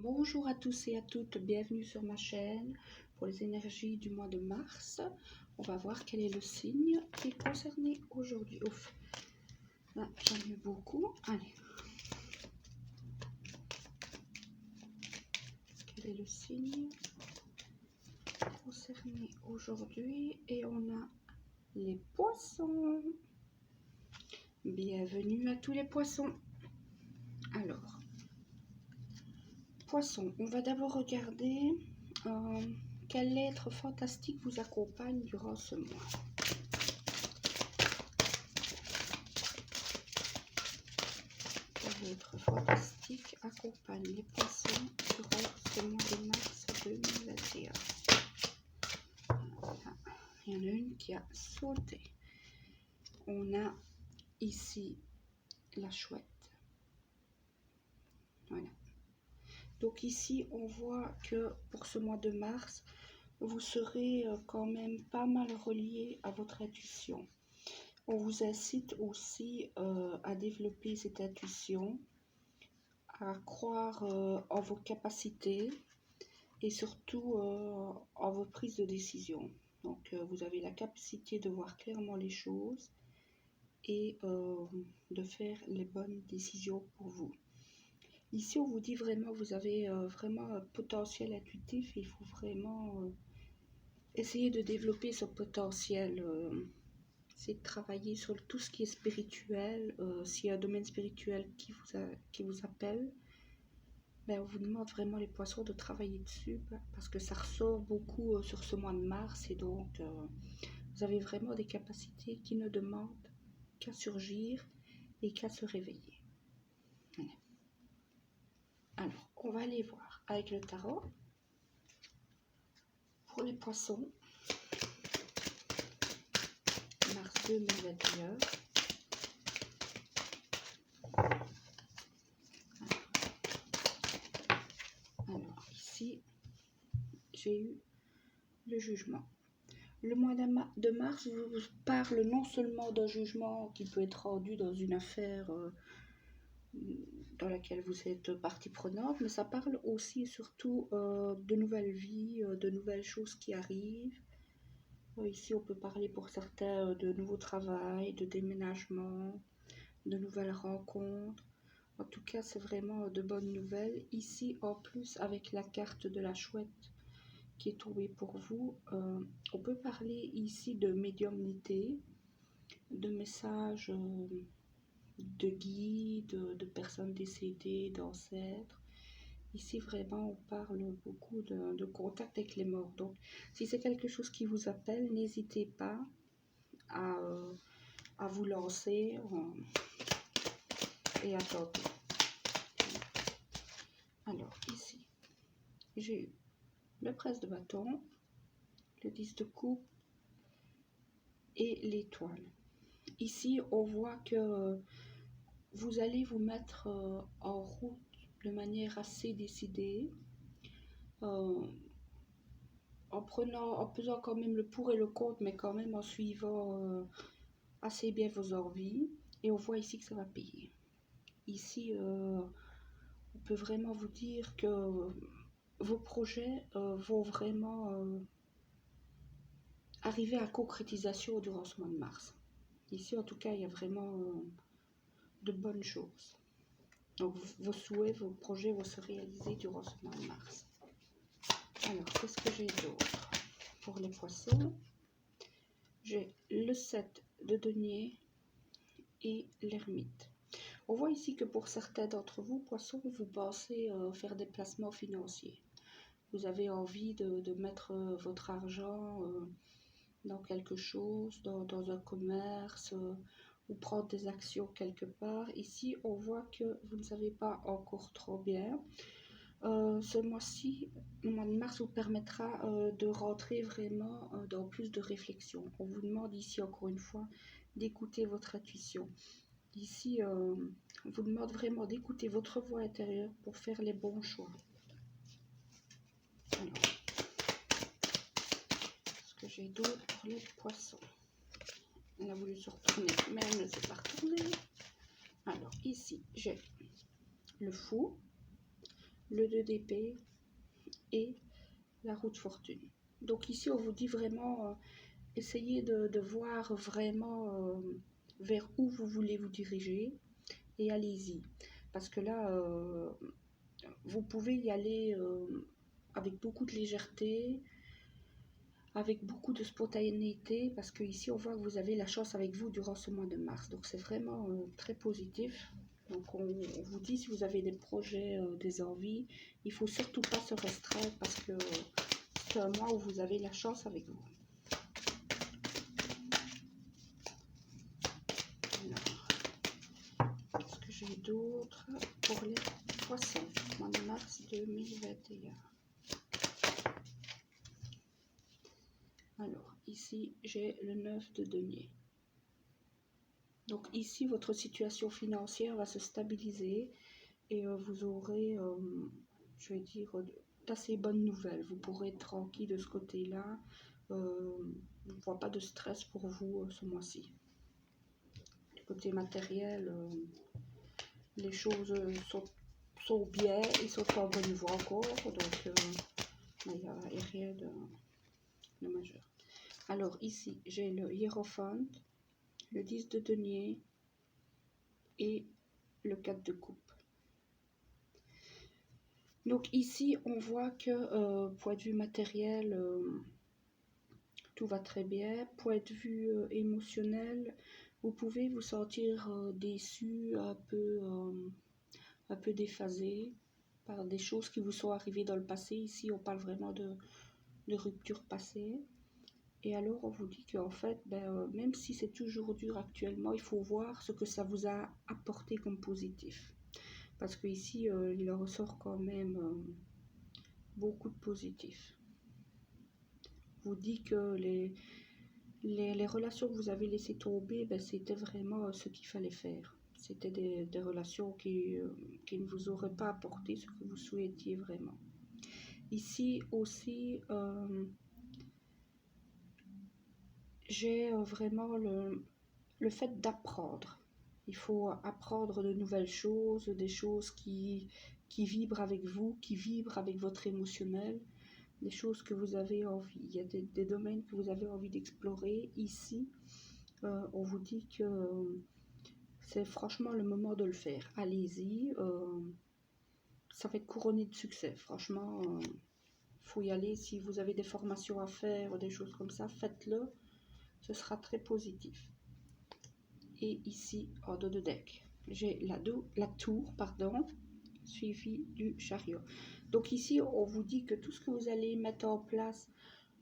Bonjour à tous et à toutes, bienvenue sur ma chaîne pour les énergies du mois de mars. On va voir quel est le signe qui est concerné aujourd'hui. Ouf, là j'en ai beaucoup. Allez. Quel est le signe concerné aujourd'hui? Et on a les poissons. Bienvenue à tous les poissons. Alors, poissons, on va d'abord regarder quel être fantastique vous accompagne durant ce mois. Quel être fantastique accompagne les poissons durant ce mois de mars 2021. Voilà. Il y en a une qui a sauté. On a ici la chouette. Voilà. Donc ici, on voit que pour ce mois de mars, vous serez quand même pas mal relié à votre intuition. On vous incite aussi à développer cette intuition, à croire en vos capacités et surtout en vos prises de décision. Donc vous avez la capacité de voir clairement les choses et de faire les bonnes décisions pour vous. Ici, on vous dit vraiment, vous avez vraiment un potentiel intuitif. Il faut vraiment essayer de développer ce potentiel. C'est de travailler sur tout ce qui est spirituel. S'il y a un domaine spirituel qui vous appelle, ben, on vous demande vraiment les poissons de travailler dessus parce que ça ressort beaucoup sur ce mois de mars. Et donc, vous avez vraiment des capacités qui ne demandent qu'à surgir et qu'à se réveiller. Voilà. Alors, on va aller voir avec le tarot pour les poissons, mars 2021. Alors, ici, j'ai eu le jugement. Le mois de mars vous parle non seulement d'un jugement qui peut être rendu dans une affaire dans laquelle vous êtes partie prenante, mais ça parle aussi et surtout de nouvelles vies, de nouvelles choses qui arrivent. Ici, on peut parler pour certains de nouveaux travail, de déménagement, de nouvelles rencontres. En tout cas, c'est vraiment de bonnes nouvelles. Ici, en plus, avec la carte de la chouette qui est tombée pour vous, on peut parler ici de médiumnité, de messages de guides, de personnes décédées, d'ancêtres. Ici, vraiment, on parle beaucoup de contact avec les morts. Donc, si c'est quelque chose qui vous appelle, n'hésitez pas à vous lancer et à tenter. Alors, ici, j'ai eu le prince de bâton, le 10 de coupe et l'étoile. Ici, on voit que vous allez vous mettre en route de manière assez décidée, en pesant quand même le pour et le contre, mais quand même en suivant assez bien vos envies. Et on voit ici que ça va payer. Ici, on peut vraiment vous dire que vos projets vont vraiment arriver à concrétisation durant ce mois de mars. Ici, en tout cas, il y a vraiment de bonnes choses. Donc, vos souhaits, vos projets vont se réaliser durant ce mois de mars. Alors, qu'est-ce que j'ai d'autre pour les poissons? J'ai le 7 de denier et l'ermite. On voit ici que pour certains d'entre vous, poissons, vous pensez faire des placements financiers. Vous avez envie de mettre votre argent dans quelque chose, dans un commerce, ou prendre des actions quelque part. Ici, on voit que vous ne savez pas encore trop bien. Ce mois-ci, le mois de mars vous permettra de rentrer vraiment dans plus de réflexion. On vous demande ici, encore une fois, d'écouter votre intuition. Ici, on vous demande vraiment d'écouter votre voix intérieure pour faire les bons choix. Alors, ce que j'ai d'autre pour les poissons. Elle a voulu se retourner, mais elle ne s'est pas retournée. Alors, ici, j'ai le fou, le 2 d'épée et la roue de fortune. Donc ici, on vous dit vraiment, essayez de voir vraiment vers où vous voulez vous diriger et allez-y. Parce que là, vous pouvez y aller avec beaucoup de légèreté, avec beaucoup de spontanéité, parce que ici on voit que vous avez la chance avec vous durant ce mois de mars. Donc c'est vraiment très positif. Donc on vous dit, si vous avez des projets, des envies, il faut surtout pas se restreindre parce que c'est un mois où vous avez la chance avec vous. Alors, qu'est-ce que j'ai d'autre pour les poissons, mois de mars 2021? Alors, ici, j'ai le 9 de denier. Donc ici, votre situation financière va se stabiliser et vous aurez, je vais dire, d'assez bonnes nouvelles. Vous pourrez être tranquille de ce côté-là. Je ne vois pas de stress pour vous ce mois-ci. Du côté matériel, les choses sont bien, ils sont en bonne voie encore, donc il n'y a rien de majeur. Alors ici, j'ai le hiérophante, le 10 de denier et le 4 de coupe. Donc ici, on voit que point de vue matériel, tout va très bien. Point de vue émotionnel, vous pouvez vous sentir déçu, un peu déphasé par des choses qui vous sont arrivées dans le passé. Ici, on parle vraiment de rupture passée. Et alors, on vous dit qu'en fait, même si c'est toujours dur actuellement, il faut voir ce que ça vous a apporté comme positif. Parce qu'ici, il en ressort quand même beaucoup de positifs. Vous dit que les relations que vous avez laissées tomber, c'était vraiment ce qu'il fallait faire. C'était des relations qui ne vous auraient pas apporté ce que vous souhaitiez vraiment. Ici aussi, j'ai vraiment le fait d'apprendre. Il faut apprendre de nouvelles choses, des choses qui vibrent avec vous, qui vibrent avec votre émotionnel, des choses que vous avez envie. Il y a des domaines que vous avez envie d'explorer. Ici, on vous dit que c'est franchement le moment de le faire. Allez-y, ça va être couronné de succès. Franchement, il faut y aller. Si vous avez des formations à faire ou des choses comme ça, faites-le. Ce sera très positif. Et ici, en dos de deck, j'ai la tour, suivi du chariot. Donc ici, on vous dit que tout ce que vous allez mettre en place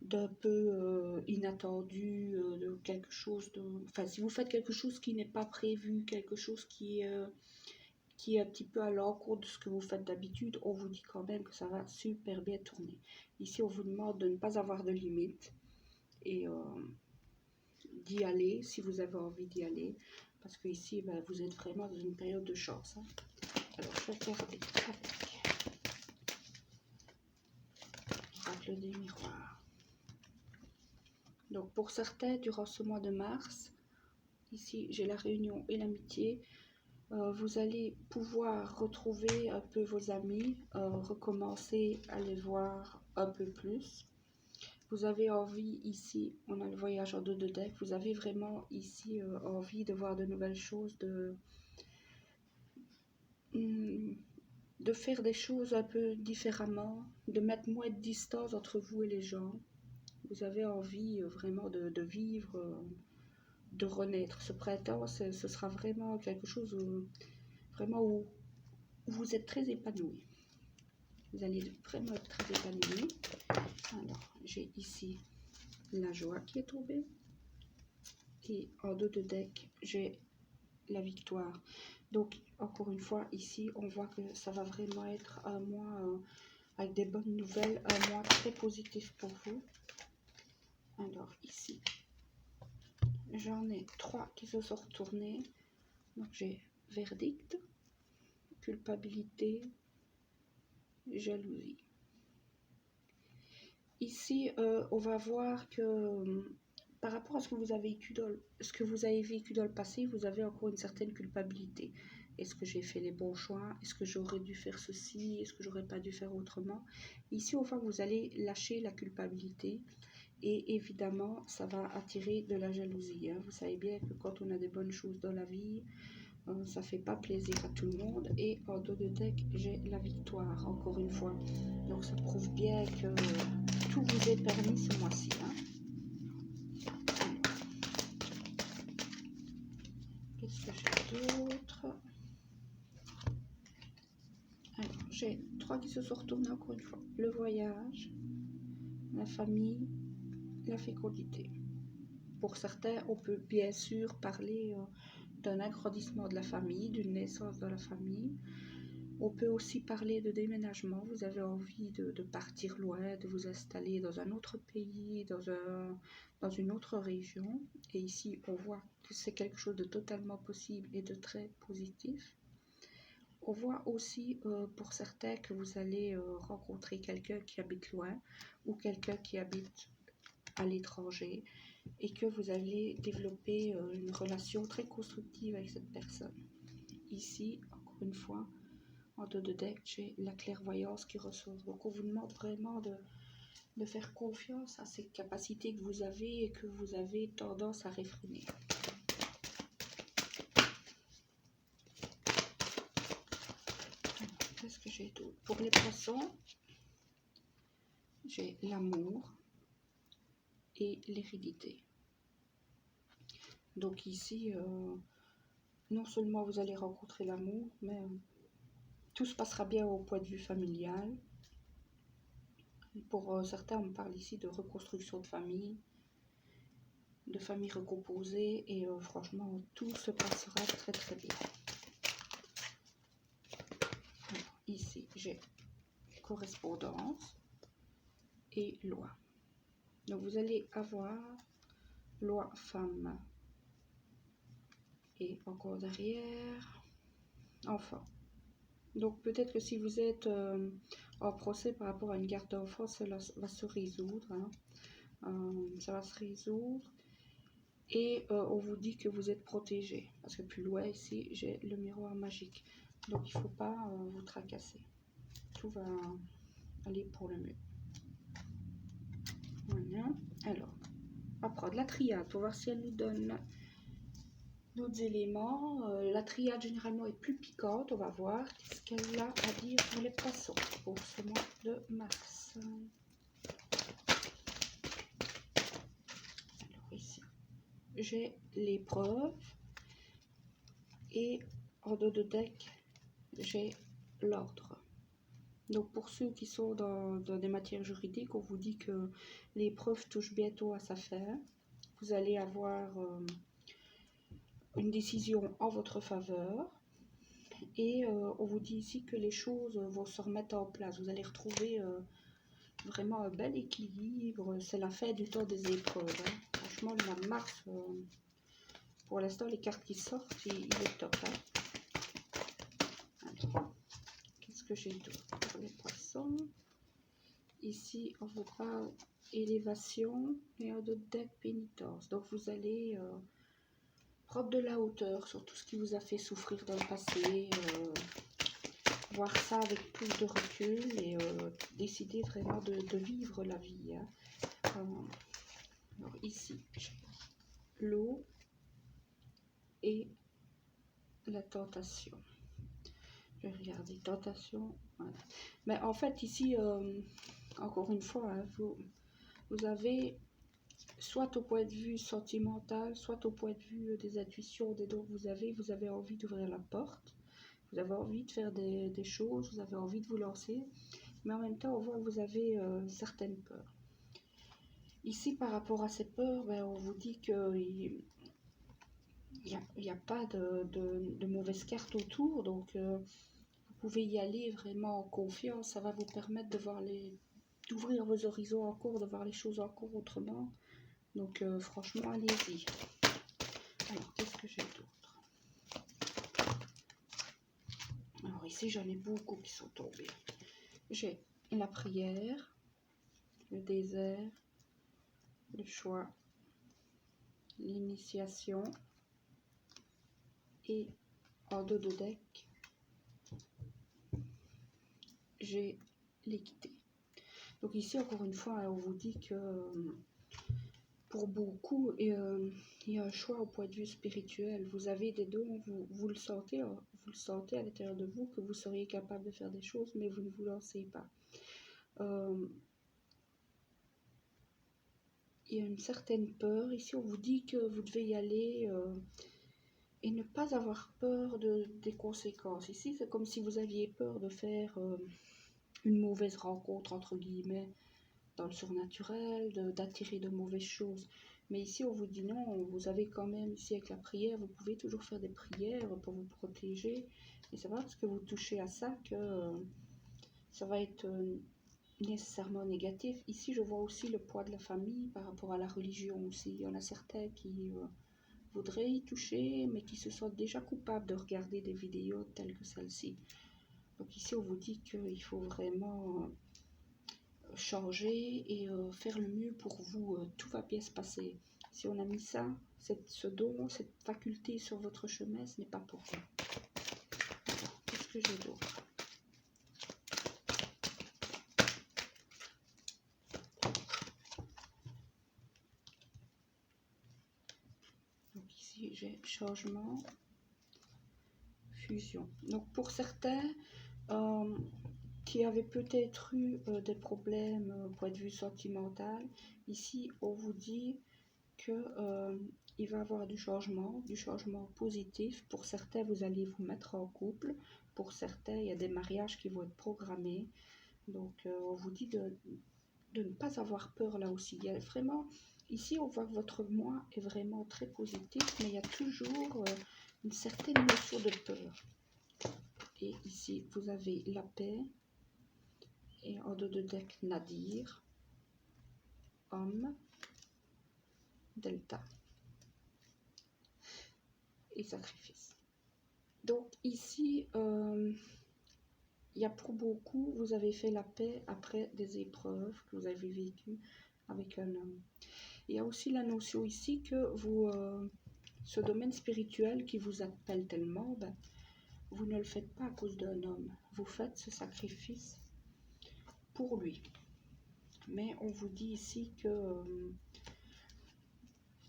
d'un peu inattendu, de quelque chose de... Enfin, si vous faites quelque chose qui n'est pas prévu, quelque chose qui est un petit peu à l'encontre de ce que vous faites d'habitude, on vous dit quand même que ça va super bien tourner. Ici, on vous demande de ne pas avoir de limite et d'y aller si vous avez envie d'y aller, parce que ici, vous êtes vraiment dans une période de chance. Hein. Alors, je vais regarder avec le miroir. Donc, pour certains, durant ce mois de mars, ici, j'ai la réunion et l'amitié. Vous allez pouvoir retrouver un peu vos amis, recommencer à les voir un peu plus. Vous avez envie ici, on a le voyage en dos de deck, vous avez vraiment ici envie de voir de nouvelles choses, de faire des choses un peu différemment, de mettre moins de distance entre vous et les gens. Vous avez envie vraiment de vivre, de renaître. Ce printemps, ce sera vraiment quelque chose où vous êtes très épanoui. Vous allez vraiment être très épanoui. Alors, j'ai ici la joie qui est tombée. Et en dos de deck, j'ai la victoire. Donc, encore une fois, ici, on voit que ça va vraiment être un mois avec des bonnes nouvelles, un mois très positif pour vous. Alors, ici, j'en ai 3 qui se sont retournés. Donc, j'ai verdict, culpabilité, jalousie. Ici, on va voir que par rapport à ce que vous avez vécu dans le passé, vous avez encore une certaine culpabilité. Est-ce que j'ai fait les bons choix? Est-ce que j'aurais dû faire ceci? Est-ce que j'aurais pas dû faire autrement? Ici, on voit que vous allez lâcher la culpabilité. Et évidemment, ça va attirer de la jalousie. Hein. Vous savez bien que quand on a des bonnes choses dans la vie, ça ne fait pas plaisir à tout le monde. Et en dos de deck, j'ai la victoire, encore une fois. Donc ça prouve bien que tout vous est permis ce mois-ci. Hein. Qu'est-ce que j'ai d'autre? Alors, j'ai 3 qui se sont retournés encore une fois. Le voyage, la famille, la fécondité. Pour certains, on peut bien sûr parler d'un agrandissement de la famille, d'une naissance dans la famille. On peut aussi parler de déménagement. Vous avez envie de partir loin, de vous installer dans un autre pays, dans une autre région. Et ici, on voit que c'est quelque chose de totalement possible et de très positif. On voit aussi pour certains que vous allez rencontrer quelqu'un qui habite loin ou quelqu'un qui habite à l'étranger et que vous allez développer une relation très constructive avec cette personne. Ici, encore une fois, en dos de deck, j'ai la clairvoyance qui ressort. Donc on vous demande vraiment de faire confiance à ces capacités que vous avez et que vous avez tendance à réfréner. Qu'est-ce que j'ai d'autre? Pour les poissons, j'ai l'amour et l'hérédité. Donc ici, non seulement vous allez rencontrer l'amour, mais tout se passera bien au point de vue familial. Pour certains, on me parle ici de reconstruction de famille recomposée, et franchement, tout se passera très très bien. Alors, ici, j'ai correspondance et loi. Donc, vous allez avoir loi femme et encore derrière enfant. Donc, peut-être que si vous êtes en procès par rapport à une garde d'enfant, cela va se résoudre. Hein. Ça va se résoudre. Et on vous dit que vous êtes protégé. Parce que plus loin ici, j'ai le miroir magique. Donc il ne faut pas vous tracasser. Tout va aller pour le mieux. Voilà. Alors, on va prendre la triade pour voir si elle nous donne d'autres éléments. La triade généralement est plus piquante. On va voir ce qu'elle a à dire pour les poissons pour ce mois de mars. Alors ici, j'ai l'épreuve. Et en dos de deck, j'ai l'ordre. Donc pour ceux qui sont dans des matières juridiques, on vous dit que l'épreuve touche bientôt à sa fin. Vous allez avoir une décision en votre faveur. Et on vous dit ici que les choses vont se remettre en place. Vous allez retrouver vraiment un bel équilibre. C'est la fin du temps des épreuves. Hein. Franchement, le mois de mars, pour l'instant, les cartes qui sortent, il est top. Hein. Alors, qu'est-ce que j'ai d'autre pour les poissons? Ici, on vous parle élévation et en d'autres deck pénitence. Donc, vous allez prendre de la hauteur sur tout ce qui vous a fait souffrir dans le passé, voir ça avec plus de recul et décider vraiment de vivre la vie. Hein. Alors, ici, l'eau et la tentation. Je vais regarder tentation. Voilà. Mais en fait, ici, encore une fois, hein, vous avez soit au point de vue sentimental, soit au point de vue des intuitions, des dons que vous avez envie d'ouvrir la porte, vous avez envie de faire des choses, vous avez envie de vous lancer, mais en même temps, on voit que vous avez certaines peurs. Ici, par rapport à ces peurs, ben, on vous dit qu'il n'y a pas de mauvaises cartes autour, donc vous pouvez y aller vraiment en confiance, ça va vous permettre de voir d'ouvrir vos horizons encore, de voir les choses encore autrement. Donc franchement, allez-y. Alors, qu'est-ce que j'ai d'autre? Alors ici, j'en ai beaucoup qui sont tombés. J'ai la prière, le désert, le choix, l'initiation et en dos de deck, j'ai l'équité. Donc ici, encore une fois, on vous dit que pour beaucoup, il y a un choix au point de vue spirituel. Vous avez des dons, vous le sentez à l'intérieur de vous, que vous seriez capable de faire des choses, mais vous ne vous lancez pas. Il y a une certaine peur. Ici, on vous dit que vous devez y aller et ne pas avoir peur des conséquences. Ici, c'est comme si vous aviez peur de faire une mauvaise rencontre, entre guillemets, dans le surnaturel, d'attirer de mauvaises choses. Mais ici, on vous dit non, vous avez quand même, ici avec la prière, vous pouvez toujours faire des prières pour vous protéger. Et c'est pas parce que vous touchez à ça que ça va être nécessairement négatif. Ici, je vois aussi le poids de la famille par rapport à la religion aussi. Il y en a certains qui voudraient y toucher, mais qui se sentent déjà coupables de regarder des vidéos telles que celle-ci. Donc ici, on vous dit qu'il faut vraiment changer et faire le mieux pour vous. Tout va bien se passer. Si on a mis ça, ce don, cette faculté sur votre chemin, ce n'est pas pour vous. Qu'est-ce que j'ai d'autre? Donc ici, j'ai changement, fusion. Donc pour certains qui avaient peut-être eu des problèmes au point de vue sentimental, ici, on vous dit que il va y avoir du changement positif. Pour certains, vous allez vous mettre en couple. Pour certains, il y a des mariages qui vont être programmés. Donc, on vous dit de ne pas avoir peur là aussi. Il y a vraiment, ici, on voit que votre moi est vraiment très positif, mais il y a toujours une certaine notion de peur. Et ici, vous avez la paix. Et en dos de deck, Nadir, homme, delta et sacrifice. Donc ici, il y a pour beaucoup, vous avez fait la paix après des épreuves que vous avez vécues avec un homme. Il y a aussi la notion ici que vous, ce domaine spirituel qui vous appelle tellement, ben, vous ne le faites pas à cause d'un homme. Vous faites ce sacrifice pour lui. Mais on vous dit ici que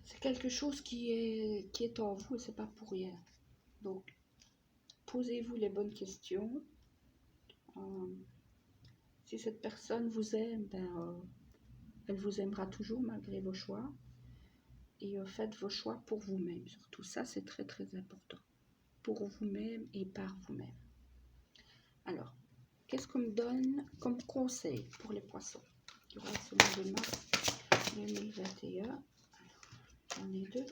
c'est quelque chose qui est en vous et c'est pas pour rien. Donc, posez-vous les bonnes questions. Si cette personne vous aime, ben, elle vous aimera toujours malgré vos choix. Et faites vos choix pour vous-même. Surtout ça, c'est très très important. Pour vous-même et par vous-même. Alors, qu'est-ce qu'on me donne comme conseil pour les poissons durant ce mois de mars 2021? Alors, j'en ai deux.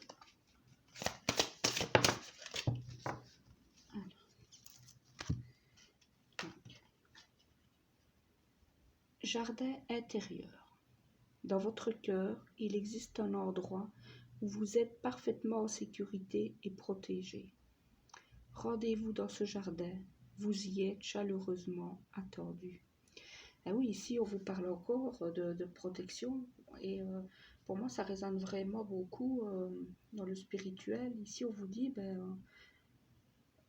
Jardin intérieur. Dans votre cœur, il existe un endroit où vous êtes parfaitement en sécurité et protégé. Rendez-vous dans ce jardin, vous y êtes chaleureusement attendu. Ah oui, ici on vous parle encore de protection et pour moi ça résonne vraiment beaucoup dans le spirituel. Ici on vous dit, ben,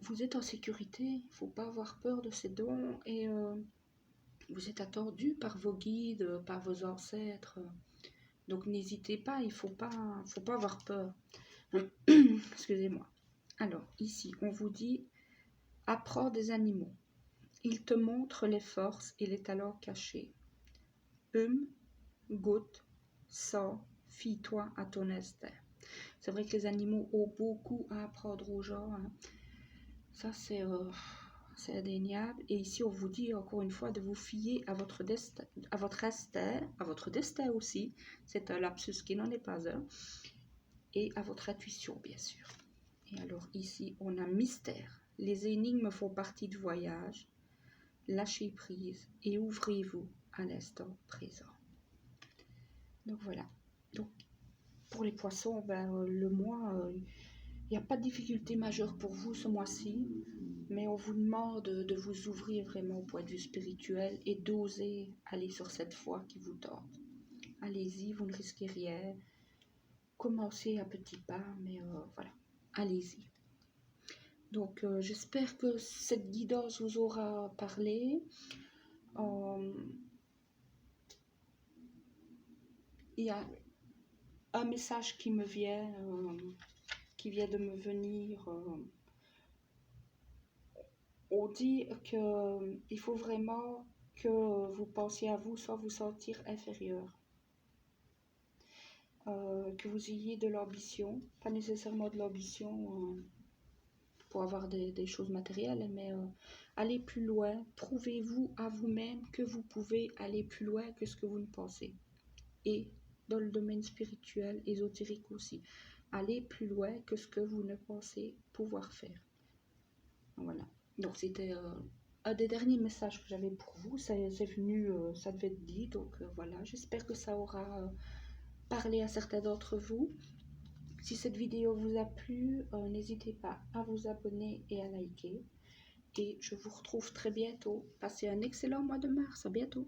vous êtes en sécurité, il ne faut pas avoir peur de ces dons et vous êtes attendu par vos guides, par vos ancêtres. Donc n'hésitez pas, il ne faut pas avoir peur. Excusez-moi. Alors ici on vous dit, apprends des animaux. Ils te montrent les forces et les talents cachés. Goûte, sens, fie-toi à ton instinct. C'est vrai que les animaux ont beaucoup à apprendre aux gens. Hein. Ça, c'est indéniable. Et ici, on vous dit encore une fois de vous fier à votre destin, à votre destin aussi. C'est un lapsus qui n'en est pas un. Et à votre intuition, bien sûr. Et alors ici, on a mystère. Les énigmes font partie du voyage. Lâchez prise et ouvrez-vous à l'instant présent. Donc voilà. Donc pour les poissons, ben, le mois, il n'y a pas de difficulté majeure pour vous ce mois-ci, mais on vous demande de vous ouvrir vraiment au point de vue spirituel et d'oser aller sur cette voie qui vous tente. Allez-y, vous ne risquez rien. Commencez à petits pas, mais voilà, allez-y. Donc, j'espère que cette guidance vous aura parlé. Il y a un message qui me vient, qui vient de me venir. On dit qu'il faut vraiment que vous pensiez à vous sans vous sentir inférieur. Que vous ayez de l'ambition, pas nécessairement de l'ambition pour avoir des choses matérielles, mais allez plus loin, prouvez-vous à vous-même que vous pouvez aller plus loin que ce que vous ne pensez. Et dans le domaine spirituel, ésotérique aussi, allez plus loin que ce que vous ne pensez pouvoir faire. Voilà, donc c'était un des derniers messages que j'avais pour vous, c'est venu, ça devait être dit, donc voilà, j'espère que ça aura parlé à certains d'entre vous. Si cette vidéo vous a plu, n'hésitez pas à vous abonner et à liker. Et je vous retrouve très bientôt. Passez un excellent mois de mars. À bientôt.